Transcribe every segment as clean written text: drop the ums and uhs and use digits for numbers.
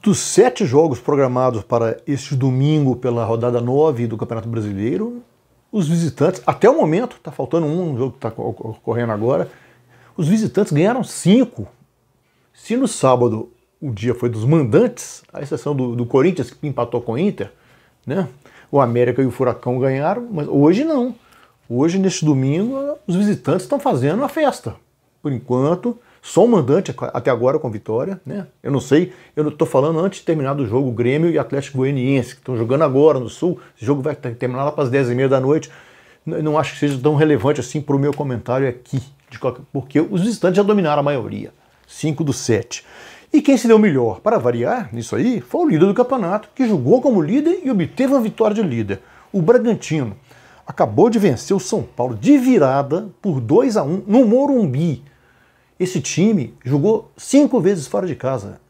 Dos 7 jogos programados para este domingo pela rodada 9 do Campeonato Brasileiro, os visitantes, até o momento, está faltando um jogo que está ocorrendo agora, os visitantes ganharam 5. Se no sábado o dia foi dos mandantes, à exceção do Corinthians, que empatou com o Inter, né? O América e o Furacão ganharam, mas hoje não. Hoje, neste domingo, os visitantes estão fazendo uma festa. Por enquanto, só o mandante até agora com vitória, né? Eu não sei, eu estou falando antes de terminar do jogo Grêmio e Atlético Goianiense, que estão jogando agora no Sul. Esse jogo vai terminar lá para as 10h30 da noite. Não acho que seja tão relevante assim para o meu comentário aqui, porque os visitantes já dominaram a maioria. 5 dos 7. E quem se deu melhor, para variar nisso aí, foi o líder do campeonato, que jogou como líder e obteve uma vitória de líder. O Bragantino acabou de vencer o São Paulo de virada por 2-1 no Morumbi. Esse time jogou 5 vezes fora de casa.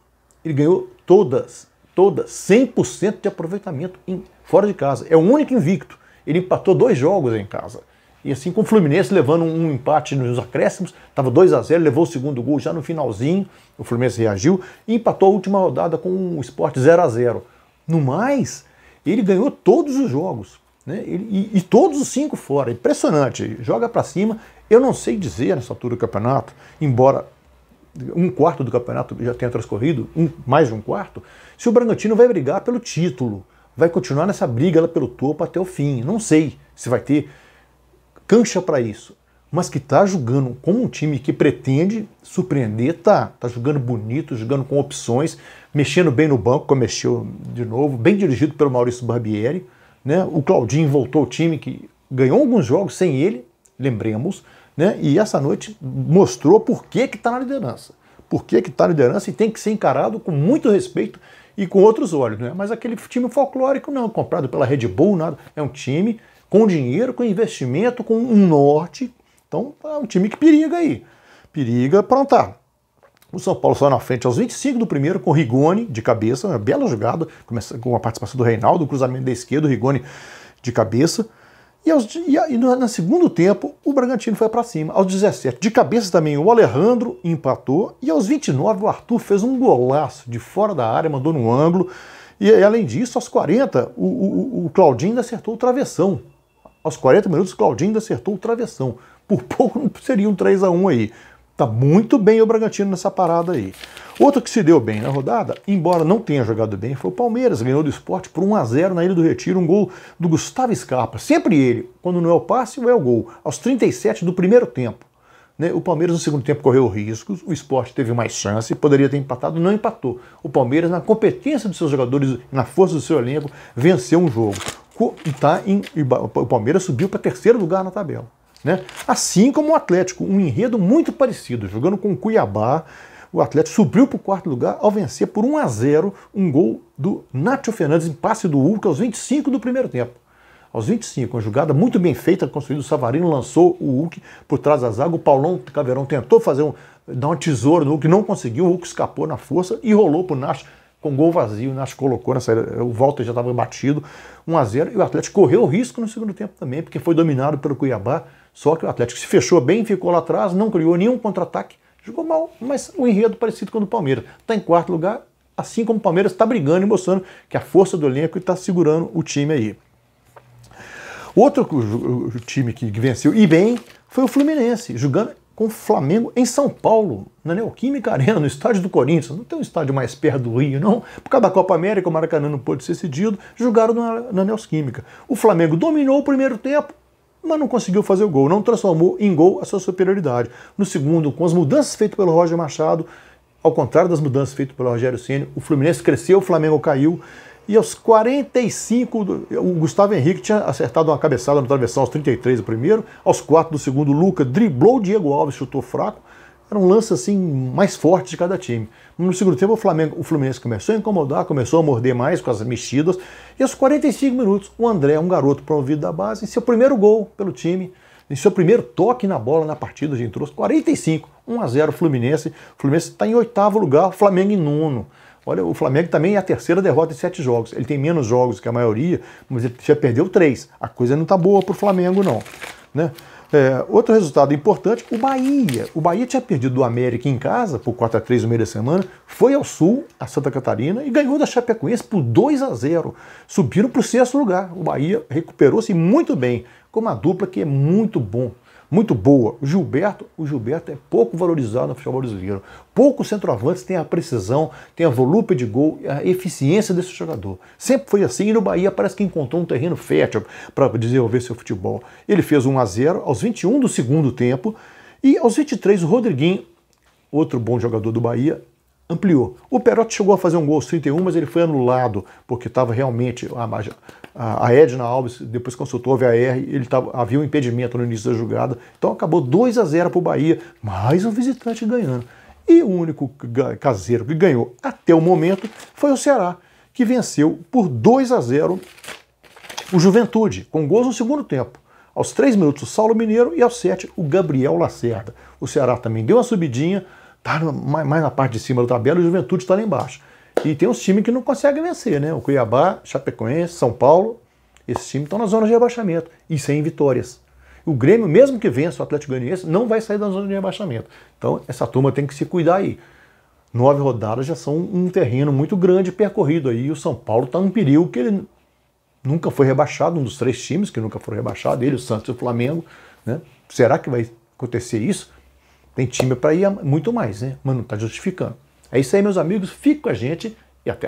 Ele ganhou todas, 100% de aproveitamento fora de casa. É o único invicto. Ele empatou 2 jogos em casa. E assim com o Fluminense levando um empate nos acréscimos, estava 2-0, levou o segundo gol já no finalzinho, o Fluminense reagiu e empatou a última rodada com o Sport 0-0. No mais, ele ganhou todos os jogos, né? E todos os 5 fora. Impressionante, joga para cima. Eu não sei dizer nessa altura do campeonato, embora 1/4 do campeonato já tenha transcorrido, mais de 1/4, se o Bragantino vai brigar pelo título, vai continuar nessa briga pelo topo até o fim. Não sei se vai ter cancha para isso, mas que está jogando como um time que pretende surpreender, tá jogando bonito, jogando com opções, mexendo bem no banco, como mexeu de novo, bem dirigido pelo Maurício Barbieri, né? O Claudinho voltou ao time que ganhou alguns jogos sem ele, lembremos, né? E essa noite mostrou por que está na liderança. Por que está na liderança e tem que ser encarado com muito respeito e com outros olhos, né? Mas aquele time folclórico não, comprado pela Red Bull, nada. É um time com dinheiro, com investimento, com um norte. Então é um time que periga aí. Periga aprontar. O São Paulo só na frente aos 25 do primeiro, com o Rigoni de cabeça, uma bela jogada, com a participação do Reinaldo, o cruzamento da esquerda, o Rigoni de cabeça. E no segundo tempo, o Bragantino foi para cima. Aos 17, de cabeça também, o Alejandro empatou. E aos 29, o Arthur fez um golaço de fora da área, mandou no ângulo. E além disso, aos 40, o Claudinho ainda acertou o travessão. Aos 40 minutos, o Claudinho ainda acertou o travessão. Por pouco não seria um 3-1 aí. Tá muito bem o Bragantino nessa parada aí. Outro que se deu bem na rodada, embora não tenha jogado bem, foi o Palmeiras. Ganhou do Sport por 1-0 na Ilha do Retiro, um gol do Gustavo Scarpa. Sempre ele, quando não é o passe, ou é o gol. Aos 37 do primeiro tempo. Né? O Palmeiras no segundo tempo correu riscos, o Sport teve mais chance, poderia ter empatado, não empatou. O Palmeiras, na competência dos seus jogadores, na força do seu elenco, venceu um jogo. O Palmeiras subiu para 3º lugar na tabela. Né? Assim como o Atlético, um enredo muito parecido, jogando com o Cuiabá, o Atlético subiu para o 4º lugar ao vencer por 1-0 um gol do Nacho Fernandes em passe do Hulk aos 25 do primeiro tempo. Aos 25, uma jogada muito bem feita, construída, o Savarino lançou o Hulk por trás da zaga, o Paulão Caveirão tentou dar uma tesoura no Hulk, não conseguiu, o Hulk escapou na força e rolou para o Nacho com gol vazio, o Nacho colocou na saída, o Walter já estava batido, 1-0, e o Atlético correu o risco no segundo tempo também, porque foi dominado pelo Cuiabá, só que o Atlético se fechou bem, ficou lá atrás, não criou nenhum contra-ataque, jogou mal, mas o enredo parecido com o do Palmeiras. Está em 4º lugar, assim como o Palmeiras está brigando e mostrando que a força do elenco está segurando o time aí. Outro time que venceu e bem foi o Fluminense, jogando com o Flamengo em São Paulo, na Neoquímica Arena, no estádio do Corinthians. Não tem um estádio mais perto do Rio, não. Por causa da Copa América, o Maracanã não pôde ser cedido, jogaram na Neoquímica. O Flamengo dominou o primeiro tempo, mas não conseguiu fazer o gol, não transformou em gol a sua superioridade. No segundo, com as mudanças feitas pelo Roger Machado, ao contrário das mudanças feitas pelo Rogério Ceni, o Fluminense cresceu, o Flamengo caiu. E aos 45, o Gustavo Henrique tinha acertado uma cabeçada no travessão aos 33 do primeiro, aos 4 do segundo, o Lucas driblou o Diego Alves, chutou fraco. Era um lance assim mais forte de cada time. No segundo tempo, o Fluminense começou a incomodar, começou a morder mais com as mexidas. E aos 45 minutos, o André, um garoto promovido da base, em seu primeiro gol pelo time, em seu primeiro toque na bola na partida, a gente trouxe 45, 1-0 Fluminense. O Fluminense está em 8º lugar, o Flamengo em 9º. Olha, o Flamengo também é a 3ª derrota em 7 jogos. Ele tem menos jogos que a maioria, mas ele já perdeu 3. A coisa não está boa para o Flamengo, não. né? Outro resultado importante, o Bahia. O Bahia tinha perdido do América em casa por 4-3 no meio da semana, foi ao Sul, a Santa Catarina, e ganhou da Chapecoense por 2-0. Subiram para o 6º lugar. O Bahia recuperou-se muito bem, com uma dupla que é muito boa. O Gilberto é pouco valorizado no futebol brasileiro. Poucos centroavantes têm a precisão, têm a volúpia de gol, a eficiência desse jogador. Sempre foi assim, e no Bahia parece que encontrou um terreno fértil para desenvolver seu futebol. Ele fez 1-0 aos 21 do segundo tempo, e aos 23 o Rodriguinho, outro bom jogador do Bahia, ampliou. O Perotti chegou a fazer um gol aos 31, mas ele foi anulado, porque estava realmente a Edna Alves, depois consultou a VAR, havia um impedimento no início da jogada, então acabou 2-0 para o Bahia, mais um visitante ganhando. E o único caseiro que ganhou até o momento foi o Ceará, que venceu por 2-0 o Juventude, com gols no segundo tempo. Aos 3 minutos o Saulo Mineiro e aos 7 o Gabriel Lacerda. O Ceará também deu uma subidinha, está mais na parte de cima da tabela, o Juventude está lá embaixo. E tem uns times que não conseguem vencer, né? O Cuiabá, Chapecoense, São Paulo, esses times estão na zona de rebaixamento e sem vitórias. O Grêmio, mesmo que vença o Atlético Goianiense, não vai sair da zona de rebaixamento. Então, essa turma tem que se cuidar aí. 9 rodadas já são um terreno muito grande percorrido aí. E o São Paulo está num perigo que ele nunca foi rebaixado, um dos 3 times que nunca foram rebaixados, ele, o Santos e o Flamengo, né? Será que vai acontecer isso? Tem time para ir muito mais, né? Mas não está justificando. É isso aí, meus amigos. Fique com a gente e até.